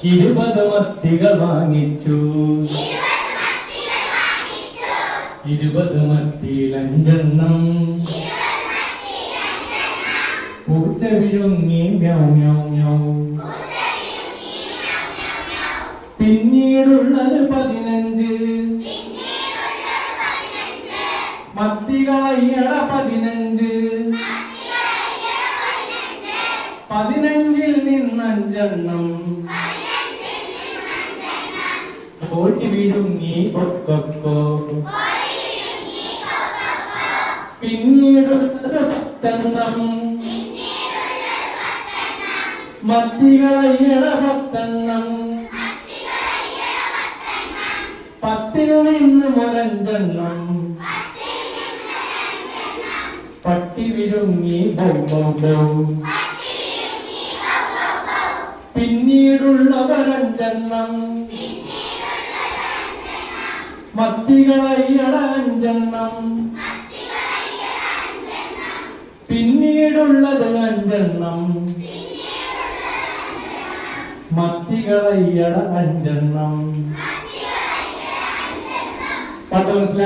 20 മത്തികൾ വാങ്ങിച്ചു. 20 മത്തിയിൽ 5 എണ്ണം പൂച്ച വിഴുങ്ങി മ്യൗ മ്യൗ മ്യൗ. പിന്നീടുള്ളത് 15. മത്തികളയ്യട 15. 15-ൽ നിന്ന് 5 എണ്ണം കോഴി വിഴുങ്ങി കൊക്കോ. പിന്നീടുള്ളത് 10 എണ്ണം മത്തികളയ്യട 10 എണ്ണം. 10-ൽ നിന്ന് 5 എണ്ണം പട്ടി വിഴുങ്ങി ബൗ ബൗ ബൗ. പിന്നീടുള്ളവർ 5 എണ്ണം മത്തികളയ്യട 5 എണ്ണം. പിന്നീടുള്ളത് 5 എണ്ണം മത്തികളയ്യട 5 എണ്ണം. പാട്ട് മനസ്സിലായി?